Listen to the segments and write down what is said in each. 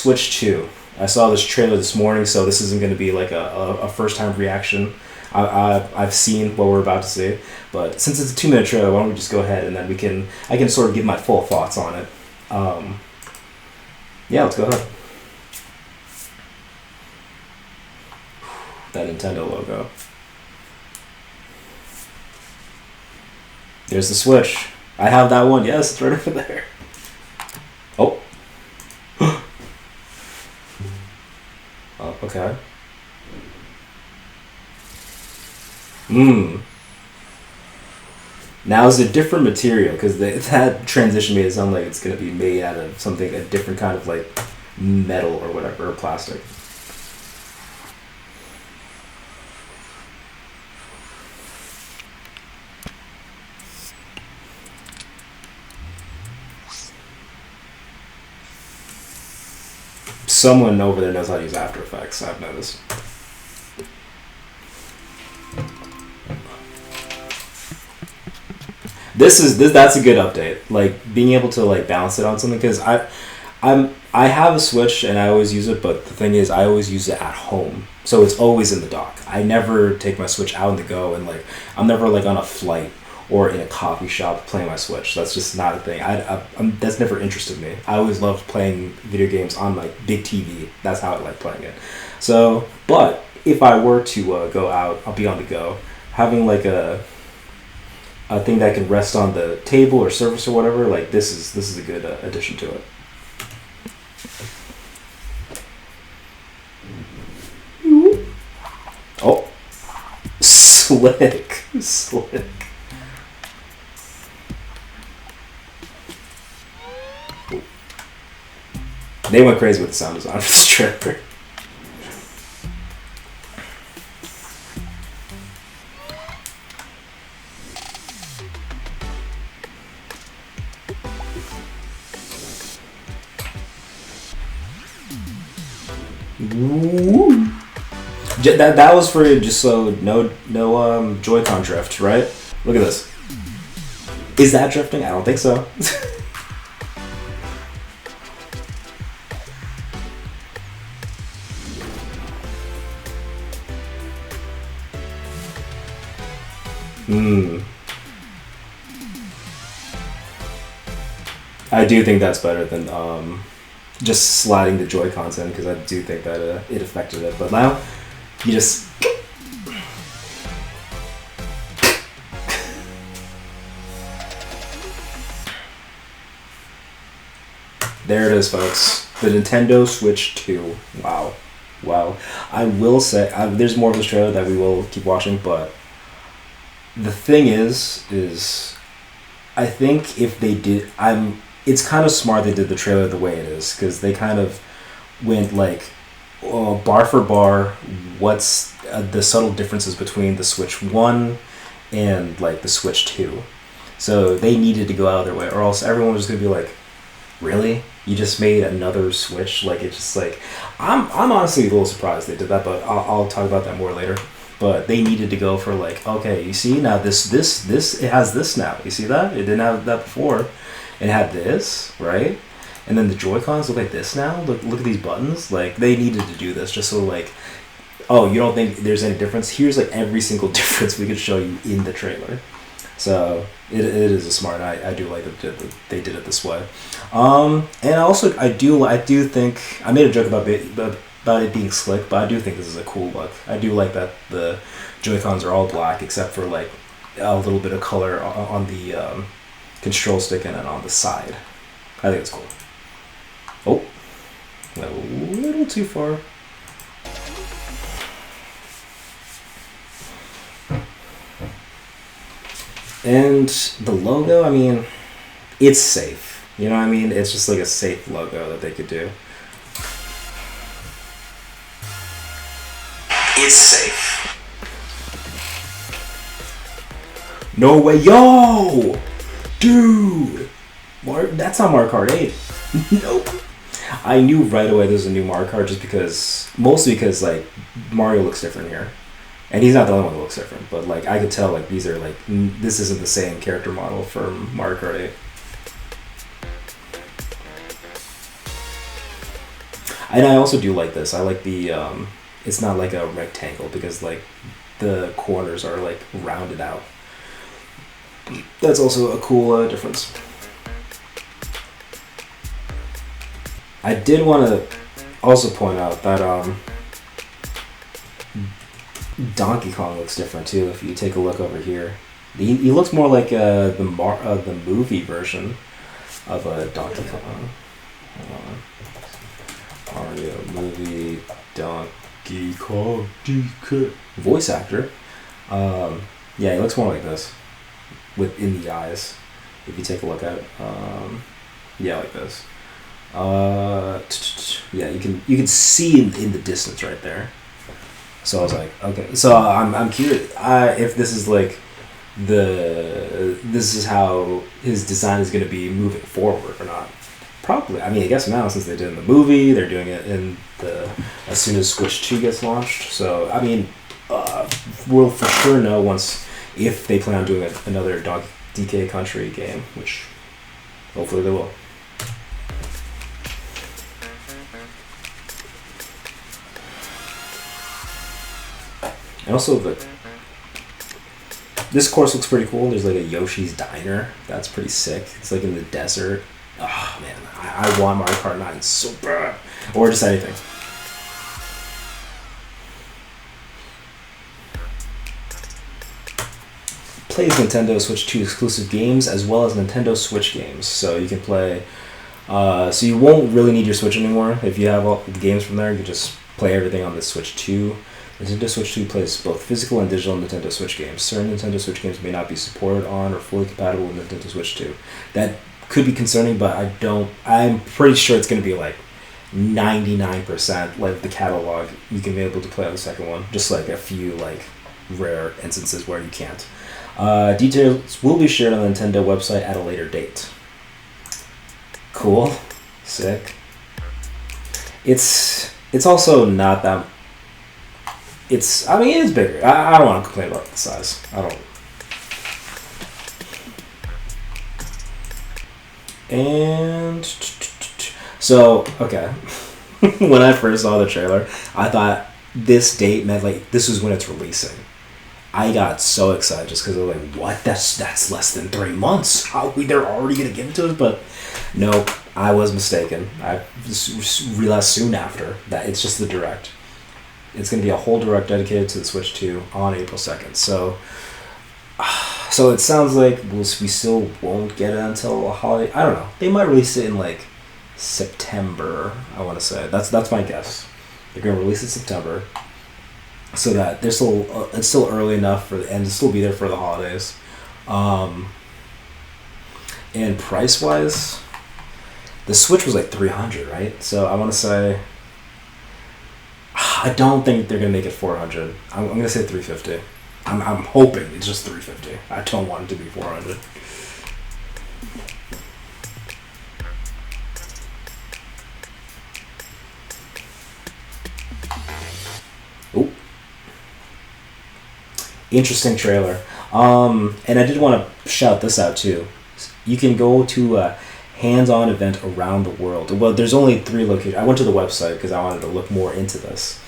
Switch 2. I saw this trailer this morning, so this isn't going to be like a first time reaction. I've seen what we're about to see, but since it's a 2-minute trailer, why don't we just go ahead and then I can sort of give my full thoughts on it. Yeah, let's go ahead. That Nintendo logo. There's the Switch. I have that one. Yes, it's right over there. Oh. Oh, okay. Now it's a different material because that transition made it sound like it's going to be made out of something, a different kind of like metal or whatever, or plastic. Someone over there knows how to use After Effects, I've noticed. That's a good update. Like being able to like balance it on something, because I have a Switch and I always use it, but the thing is I always use it at home, so it's always in the dock. I never take my Switch out on the go, and like I'm never like on a flight or in a coffee shop playing my Switch. That's just not a thing. That's never interested me. I always loved playing video games on like big TV. That's how I like playing it. So, but if I were to go out, I'll be on the go. Having like a thing that can rest on the table or surface or whatever, like this is a good addition to it. Oh, slick. They went crazy with the sound design for this trailer. That was for just so no Joy-Con drift, right? Look at this. Is that drifting? I don't think so. I do think that's better than just sliding the Joy-Cons in, because I do think that it affected it. But now, you just... There it is, folks. The Nintendo Switch 2. Wow. I will say, there's more of this trailer that we will keep watching, but the thing is I think if they did... It's kind of smart they did the trailer the way it is, because they kind of went like bar for bar what's the subtle differences between the Switch 1 and like the Switch 2. So they needed to go out of their way, or else everyone was going to be like, really? You just made another Switch? Like, it's just like... I'm honestly a little surprised they did that, but I'll talk about that more later. But they needed to go for like, okay, you see, now this it has this now. You see that? It didn't have that before. It had this, right? And then the Joy-Cons look like this now. Look at these buttons. Like, they needed to do this just so like, oh, you don't think there's any difference? Here's like every single difference we could show you in the trailer. So it is a smart. I do like that they did it this way. And also I do think I made a joke about it being slick, but I do think this is a cool look. I do like that the Joy-Cons are all black except for like a little bit of color on the control stick and then on the side. I think it's cool. Oh, a little too far. And the logo, I mean, it's safe. You know what I mean? It's just like a safe logo that they could do. It's safe. No way, yo! Dude! That's not Mario Kart 8. Nope. I knew right away there's a new Mario Kart mostly because like Mario looks different here. And he's not the only one that looks different, but like I could tell like these are like this isn't the same character model from Mario Kart 8. And I also do like this. I like the it's not like a rectangle because like the corners are like rounded out. That's also a cool difference. I did want to also point out that Donkey Kong looks different too. If you take a look over here, he looks more like the movie version of Donkey Kong. Mario movie Donkey Kong DK voice actor. Yeah, he looks more like this within the eyes. If you take a look at it, yeah, like this. Yeah, you can see in the distance right there. So I was like, okay. So I'm curious if this is like this is how his design is going to be moving forward or not. Probably. I mean, I guess now since they did it in the movie, they're doing it in as soon as Switch 2 gets launched. So I mean, we'll for sure know once if they plan on doing another DK Country game, which hopefully they will. And also this course looks pretty cool. There's like a Yoshi's Diner. That's pretty sick. It's like in the desert. Oh man, I want Mario Kart 9 so bad. Or just anything. Plays Nintendo Switch 2 exclusive games as well as Nintendo Switch games. So you can play. So you won't really need your Switch anymore. If you have all the games from there, you can just play everything on the Switch 2. Nintendo Switch 2 plays both physical and digital Nintendo Switch games. Certain Nintendo Switch games may not be supported on or fully compatible with Nintendo Switch 2. That could be concerning, but I'm pretty sure it's going to be like 99%, like the catalog you can be able to play on the second one. Just like a few like rare instances where you can't. Details will be shared on the Nintendo website at a later date. Cool. Sick. It's also not that... I mean, it is bigger. I don't want to complain about the size. I don't. And so, okay. When I first saw the trailer, I thought this date meant like this is when it's releasing. I got so excited just because I was like, "What? That's less than 3 months. How they're already gonna give it to us?" But nope, I was mistaken. I just realized soon after that it's just the direct. It's going to be a whole direct dedicated to the Switch 2 on April 2nd. So it sounds like we still won't get it until a holiday. I don't know. They might release it in like September, I want to say. That's my guess. They're going to release it in September so that it's still early enough and to still be there for the holidays. And price-wise, the Switch was like $300, right? So I want to say... I don't think they're gonna make it $400. I'm gonna say $350. I'm hoping it's just $350. I don't want it to be $400. Ooh, interesting trailer. And I did want to shout this out too. You can go to a hands-on event around the world. Well, there's only 3 locations. I went to the website because I wanted to look more into this.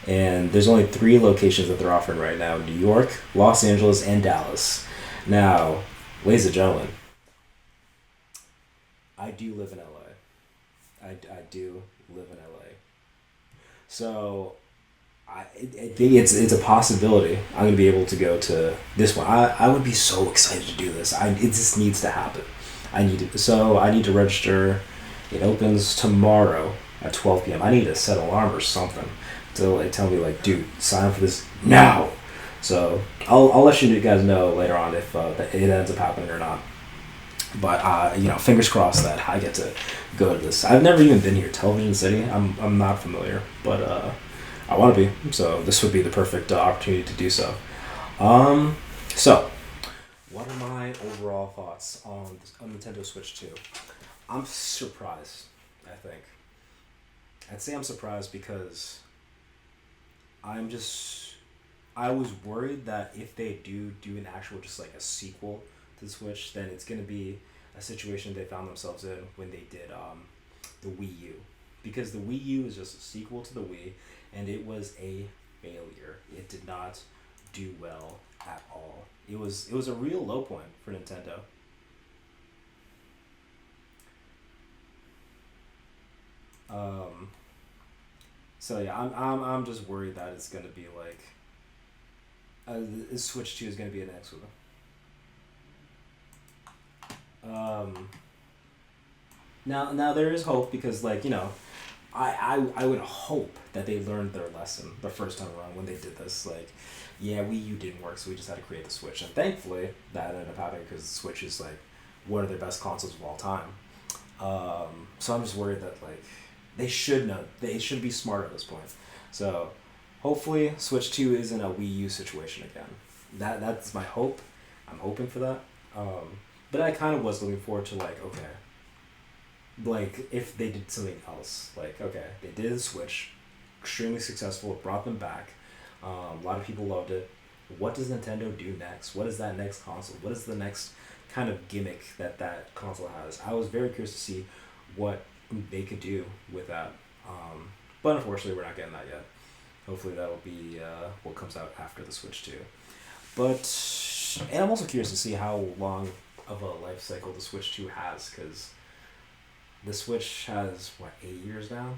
And there's only 3 locations that they're offering right now: New York, Los Angeles, and Dallas. Now, ladies and gentlemen, I do live in LA. I do live in LA. So I think it's a possibility I'm going to be able to go to this one. I would be so excited to do this. It just needs to happen. I need to register. It opens tomorrow at 12 p.m. I need to set an alarm or something to like tell me like, dude, sign up for this now. So I'll let you guys know later on if it ends up happening or not. But fingers crossed that I get to go to this. I've never even been here, Television City. I'm not familiar, but I want to be. So this would be the perfect opportunity to do so. So what are my overall thoughts on Nintendo Switch 2? I'm surprised. I'd say I'm surprised because I was worried that if they do an actual, just like a sequel to the Switch, then it's going to be a situation they found themselves in when they did the Wii U. because the Wii U is just a sequel to the Wii, and it was a failure. It did not do well at all. It was a real low point for Nintendo. Um, so yeah, I'm just worried that it's gonna be like the Switch 2 is gonna be an X. Um, now there is hope because I would hope that they learned their lesson the first time around when they did this. Like, yeah, Wii U didn't work, so we just had to create the Switch, and thankfully that ended up happening because the Switch is like one of their best consoles of all time. So I'm just worried that like they should know, they should be smart at this point. So hopefully Switch 2 isn't a Wii U situation again. That's my hope. I'm hoping for that. But I kind of was looking forward to like, okay, like if they did something else, like okay, they did the Switch, extremely successful, it brought them back. A lot of people loved it. What does Nintendo do next? What is that next console? What is the next kind of gimmick that console has? I was very curious to see what they could do with that. But unfortunately, we're not getting that yet. Hopefully, that'll be what comes out after the Switch 2. And I'm also curious to see how long of a life cycle the Switch 2 has, because the Switch has, what, 8 years now?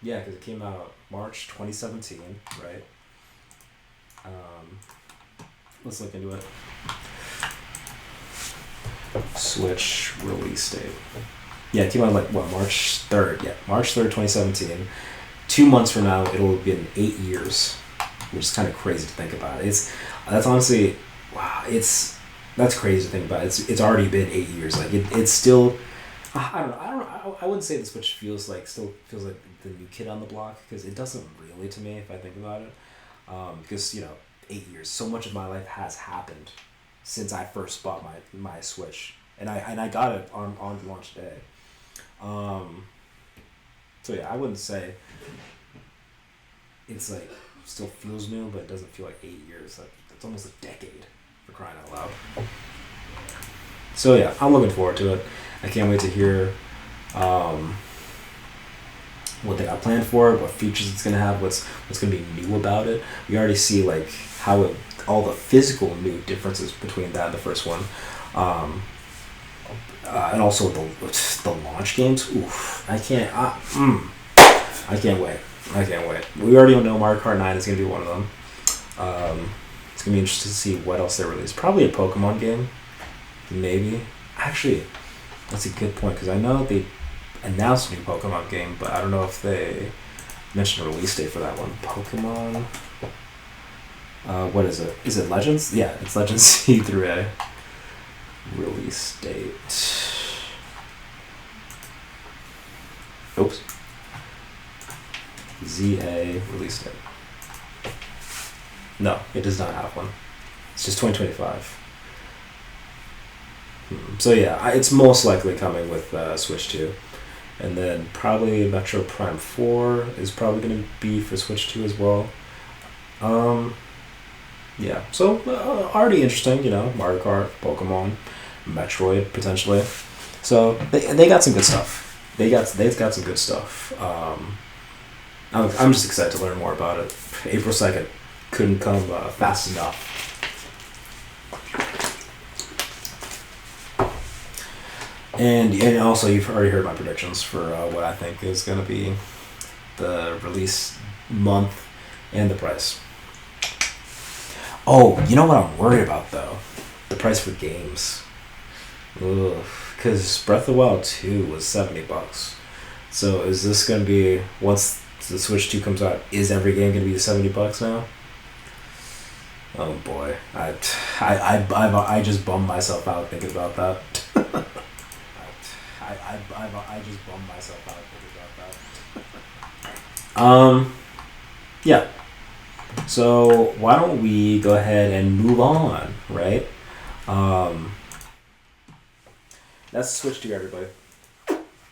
Yeah, because it came out March 2017, right? Let's look into it. Switch release date. Yeah, it came out like, what, March 3rd? Yeah, March 3rd, 2017. 2 months from now, it'll have been 8 years, which is kind of crazy to think about. That's honestly, wow, that's crazy to think about. It's already been 8 years. Like, it's still, I don't know, I wouldn't say the Switch still feels like the new kid on the block, because it doesn't really to me if I think about it. Because 8 years, so much of my life has happened since I first bought my Switch, and I got it on launch day. So yeah, I wouldn't say it's like still feels new, but it doesn't feel like 8 years. Like it's almost a decade, for crying out loud. So yeah, I'm looking forward to it. I can't wait to hear what they got planned for it, what features it's gonna have, what's gonna be new about it. We already see like how all the physical new differences between that and the first one, and also the launch games. Oof, I can't wait. I can't wait. We already know Mario Kart 9 is gonna be one of them. It's gonna be interesting to see what else they release. Probably a Pokemon game, maybe. Actually, that's a good point, because I know they announced a new Pokemon game, but I don't know if they mentioned a release date for that one. Pokemon. What is it? Is it Legends? Yeah, it's Legends C3A. Release date. Oops. ZA release date. No, it does not have one. It's just 2025. So yeah, it's most likely coming with Switch 2. And then probably Metro Prime 4 is probably going to be for Switch 2 as well. Yeah, so already interesting, Mario Kart, Pokemon, Metroid potentially. So they got some good stuff. They've got some good stuff. I'm just excited to learn more about it. April 2nd couldn't come fast enough. And also, you've already heard my predictions for what I think is going to be the release month and the price. Oh, you know what I'm worried about, though? The price for games. Ugh. Because Breath of the Wild 2 was $70. So is this going to be, once the Switch 2 comes out, is every game going to be $70 now? Oh boy. I just bummed myself out thinking about that. I just bummed myself out thinking about that. Yeah. So why don't we go ahead and move on, right? That's Switch 2, everybody.